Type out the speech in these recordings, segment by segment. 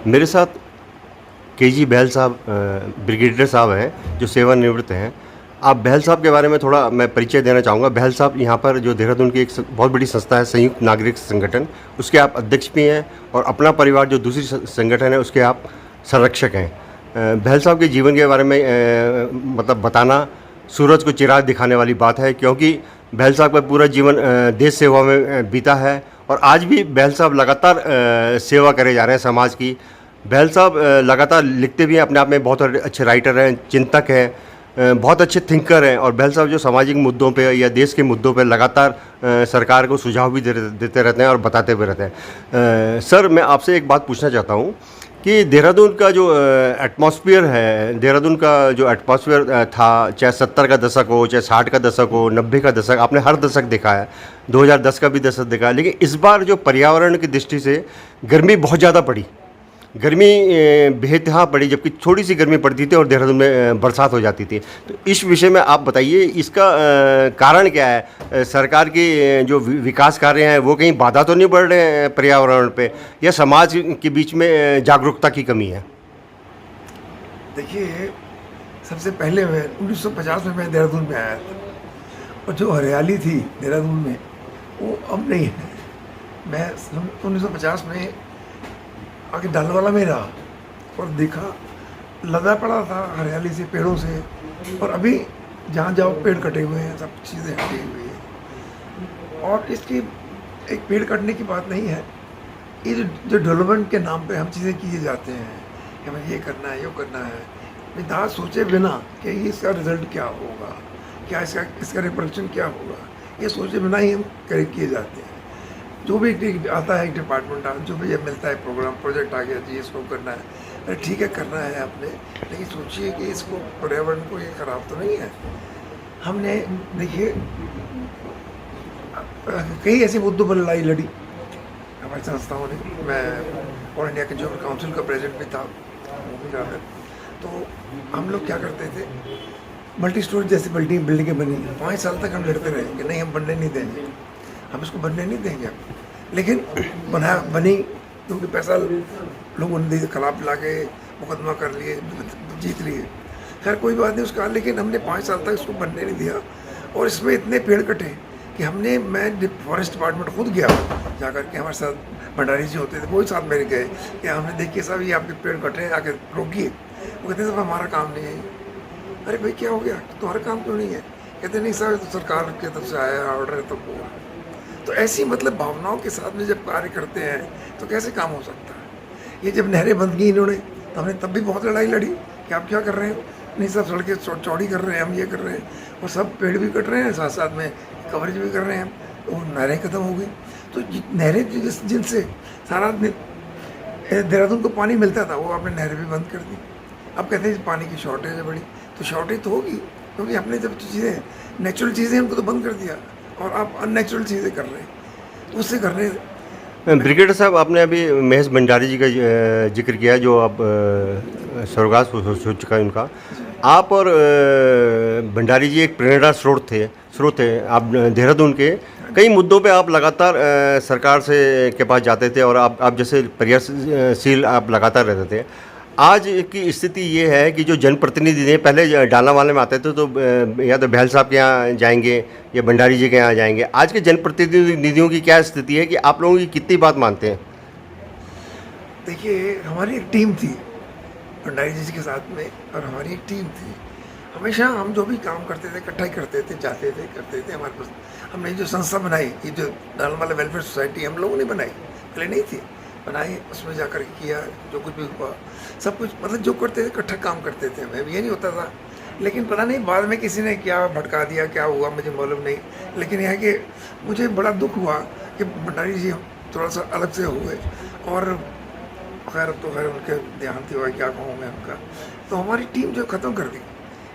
मेरे साथ केजी बहल साहब ब्रिगेडियर साहब हैं जो सेवानिवृत्त हैं। आप बहल साहब के बारे में थोड़ा मैं परिचय देना चाहूँगा। बहल साहब यहाँ पर जो देहरादून की एक बहुत बड़ी संस्था है संयुक्त नागरिक संगठन, उसके आप अध्यक्ष भी हैं और अपना परिवार जो दूसरी संगठन है उसके आप संरक्षक हैं। बहल साहब के जीवन के बारे में मतलब बताना सूरज को चिराग दिखाने वाली बात है, क्योंकि बहल साहब का पूरा जीवन देश सेवा में बीता है और आज भी बहल साहब लगातार सेवा करे जा रहे हैं समाज की। बहल साहब लगातार लिखते भी हैं, अपने आप में बहुत अच्छे राइटर हैं, चिंतक हैं, बहुत अच्छे थिंकर हैं और बहल साहब जो सामाजिक मुद्दों पे या देश के मुद्दों पे लगातार सरकार को सुझाव भी देते रहते हैं और बताते भी रहते हैं। सर, मैं आपसे एक बात पूछना चाहता हूँ कि देहरादून का जो एटमॉस्फेयर है, देहरादून का जो एटमॉस्फेयर था, चाहे 70 का दशक हो, चाहे 60 का दशक हो, 90 का दशक, आपने हर दशक देखा है, 2010 का भी दशक देखा है, लेकिन इस बार जो पर्यावरण की दृष्टि से गर्मी बहुत ज़्यादा पड़ी, गर्मी बेतहा पड़ी, जबकि थोड़ी सी गर्मी पड़ती थी और देहरादून में बरसात हो जाती थी। तो इस विषय में आप बताइए, इसका कारण क्या है? सरकार के जो विकास कार्य हैं वो कहीं बाधा तो नहीं पड़ रहे हैं पर्यावरण पे, या समाज के बीच में जागरूकता की कमी है? देखिए, सबसे पहले मैं 1950 में मैं देहरादून में आया था और जो हरियाली थी देहरादून में वो अब नहीं है। मैं 1950 में आगे डालवाला में रहा और देखा, लदा पड़ा था हरियाली से, पेड़ों से, और अभी जहाँ जाओ पेड़ कटे हुए हैं, सब चीज़ें हटी हुई हैं। और इसकी एक पेड़ कटने की बात नहीं है, ये जो डेवलपमेंट के नाम पे हम चीज़ें किए जाते हैं कि हमें ये करना है, ये करना है, विधान सोचे बिना कि इसका रिजल्ट क्या होगा, क्या इसका रिप्रोडक्शन क्या होगा, ये सोचे बिना ही हम किए जाते हैं। जो भी आता है एक डिपार्टमेंट, जो भी ये मिलता है प्रोग्राम प्रोजेक्ट आ गया जी, इसको करना है, अरे ठीक है करना है आपने, लेकिन सोचिए कि इसको पर्यावरण को ये खराब तो नहीं है। हमने देखिए कई ऐसे मुद्दों पर लड़ाई लड़ी हमारी संस्थाओं ने। मैं ऑल इंडिया कंज्यूमर काउंसिल का प्रेसिडेंट भी था, वो भी रहा। तो हम लोग क्या करते थे, मल्टी स्टोरी जैसी बिल्डिंगें बनी, 5 साल तक हम लड़ते रहे कि नहीं हम बनने नहीं देंगे, हम इसको बनने नहीं देंगे। लेकिन बनी, क्योंकि पैसा लोगों ने खिलाफ ला के मुकदमा कर लिए, जीत लिए, खैर कोई बात नहीं उसका। लेकिन हमने 5 साल तक इसको बनने नहीं दिया और इसमें इतने पेड़ कटे कि मैं फॉरेस्ट डिपार्टमेंट खुद गया जा करके, हमारे साथ भंडारी जी होते थे, वो ही साथ मेरे गए कि हमने देखिए साहब ये आपके पेड़ कटे हैं, आके रोकिए। वो कहते साहब हमारा काम नहीं है। अरे भाई क्या हो गया, तुम्हारा काम क्यों नहीं है? कहते नहीं सर, तो सरकार की तरफ से आया ऑर्डर है। तो ऐसी मतलब भावनाओं के साथ में जब कार्य करते हैं तो कैसे काम हो सकता है? ये जब नहरें बंद की इन्होंने, तो हमने तब भी बहुत लड़ाई लड़ी कि आप क्या कर रहे हैं, नहीं सब सड़कें चौड़ी कर रहे हैं, हम ये कर रहे हैं, और सब पेड़ भी कट रहे हैं, साथ साथ में कवरेज भी कर रहे हैं, तो नहरें ख़त्म हो गई। तो नहरें जिनसे सारा देहरादून को पानी मिलता था, वो आपने नहरें भी बंद कर दी। अब कहते हैं पानी की शॉर्टेज है बड़ी, तो शॉर्टेज तो होगी, क्योंकि हमने जब चीज़ें नेचुरल चीज़ें उनको तो बंद कर दिया और आप अननेचुरल चीज़ें कर रहे हैं, तो उससे करने। ब्रिगेडियर साहब, आपने अभी महेश भंडारी जी का जिक्र किया, जो अब स्वर्गवास हो चुका है उनका। आप और भंडारी जी एक प्रेरणा स्रोत थे आप देहरादून के। कई मुद्दों पे आप लगातार सरकार से के पास जाते थे और आप जैसे प्रयासशील आप लगातार रहते थे। आज की स्थिति ये है कि जो जनप्रतिनिधि हैं, पहले डालावाले में आते थे तो या तो बहल साहब के यहाँ जाएंगे या भंडारी जी के यहाँ जाएंगे। आज के जनप्रतिनिधियों की क्या स्थिति है कि आप लोगों की कितनी बात मानते हैं? देखिए, हमारी एक टीम थी भंडारी जी के साथ में, और हमारी एक टीम थी। हमेशा हम जो भी काम करते थे इकट्ठा ही करते थे, जाते थे, करते थे। हमारे पास हमने जो संस्था बनाई, ये जो डालवाला वेलफेयर सोसाइटी हम लोगों ने बनाई, पहले नहीं थी, बनाई, उसमें जाकर किया, जो कुछ भी हुआ सब कुछ, मतलब जो करते थे इकट्ठा काम करते थे। हमें ये नहीं होता था, लेकिन पता नहीं बाद में किसी ने क्या भटका दिया, क्या हुआ मुझे मालूम नहीं। लेकिन यह है कि मुझे बड़ा दुख हुआ कि भंडारी जी थोड़ा सा अलग से हुए, और खैर तो खैर उनके देहांत हुआ, क्या कहूँ मैं उनका। तो हमारी टीम जो ख़त्म कर दी,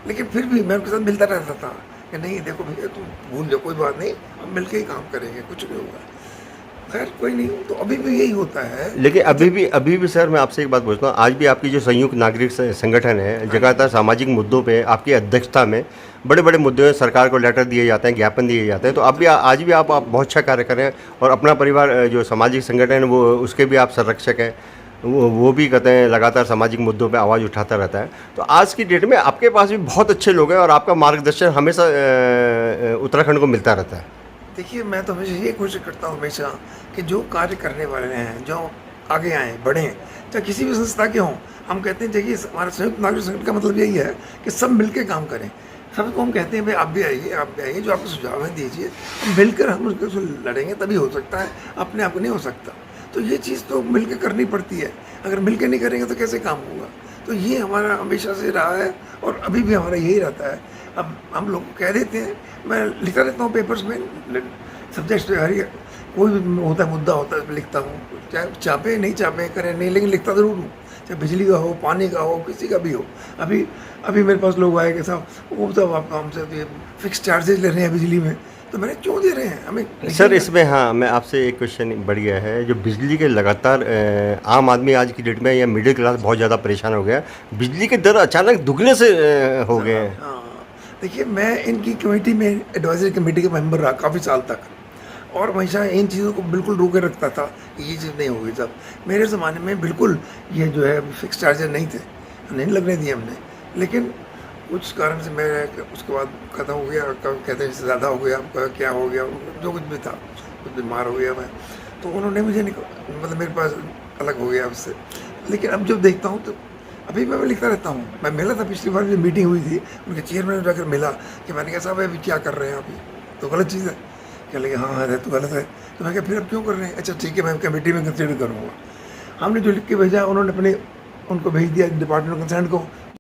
लेकिन फिर भी मैं उनके साथ मिलता रहता था कि नहीं देखो भैया तुम भूल जाओ, कोई बात नहीं, हम मिल के ही काम करेंगे, कुछ नहीं होगा। खैर कोई नहीं, तो अभी भी यही होता है। लेकिन अभी भी सर, मैं आपसे एक बात पूछता हूँ, आज भी आपकी जो संयुक्त नागरिक संगठन है, जगह सामाजिक मुद्दों पे आपकी अध्यक्षता में बड़े बड़े मुद्दों में सरकार को लेटर दिए जाते हैं, ज्ञापन दिए जाते हैं, तो अब भी आज भी आप बहुत अच्छा कार्य कर रहे हैं और अपना परिवार जो सामाजिक संगठन है वो उसके भी आप संरक्षक हैं। वो भी कहते हैं लगातार सामाजिक मुद्दों पे आवाज़ उठाता रहता है। तो आज की डेट में आपके पास भी बहुत अच्छे लोग हैं और आपका मार्गदर्शन हमेशा उत्तराखंड को मिलता रहता है। देखिए, मैं तो हमेशा ये कोशिश करता हूँ हमेशा कि जो कार्य करने वाले हैं, जो आगे आएँ, बढ़ें, चाहे किसी भी संस्था के हों। हम कहते हैं देखिए, हमारा संयुक्त नागरिक संगठन का मतलब यही है कि सब मिलकर काम करें। सबको हम कहते हैं भाई आप भी आइए, जो आपके सुझाव हैं दीजिए, मिलकर हम उसको लड़ेंगे तभी हो सकता है, अपने आप नहीं हो सकता। तो ये चीज़ तो मिलकर करनी पड़ती है, अगर मिलकर नहीं करेंगे तो कैसे काम होगा। तो ये हमारा हमेशा से रहा है और अभी भी हमारा यही रहता है। अब हम लोग को कह देते हैं, मैं लिखता रहता हूँ पेपर्स में, सब्जेक्ट हर कोई भी होता है, मुद्दा होता है, लिखता हूँ, चाहे चापे नहीं चापे करें नहीं, लेकिन लिखता ज़रूर हूँ। चाहे बिजली का हो, पानी का हो, किसी का भी हो। अभी अभी मेरे पास लोग आए कि साहब वो तो आप हमसे तो ये फिक्स चार्जेस ले रहे हैं बिजली में, तो मैंने क्यों दे रहे हैं हमें सर इसमें हाँ, मैं आपसे एक क्वेश्चन बढ़ गया है, जो बिजली के लगातार आम आदमी आज की डेट में या मिडिल क्लास बहुत ज़्यादा परेशान हो गया, बिजली के दर अचानक दुगने से हो गए हैं। हाँ, देखिए, मैं इनकी कमेटी में एडवाइजरी कमेटी का मेंबर रहा काफ़ी साल तक, और हमेशा इन चीज़ों को बिल्कुल रोके रखता था कि ये चीज़ नहीं होगी। सब मेरे ज़माने में बिल्कुल ये जो है फिक्स चार्जेस नहीं थे, नहीं लगने दिए हमने, लेकिन कुछ कारण से मैं उसके बाद ख़त्म हो गया, कहते हैं ज़्यादा हो गया, क्या हो गया, जो कुछ भी था, कुछ बीमार हो गया मैं, तो उन्होंने मुझे मतलब मेरे पास अलग हो गया उससे। लेकिन अब जब देखता हूँ तो अभी मैं लिखता रहता हूँ। मैं मिला था पिछली बार, जो मीटिंग हुई थी, उनके चेयरमैन जाकर मिला कि मैंने कहा साहब अभी क्या कर रहे हैं आप, तो गलत चीज़ है। कह लगे हाँ है तो गलत है। तो मैं कहा फिर अब क्यों कर रहे हैं? अच्छा ठीक है, मैं कमेटी में कंसिडर करूँगा। हमने जो लिख के भेजा, उन्होंने उनको भेज दिया डिपार्टमेंट कंसर्न को।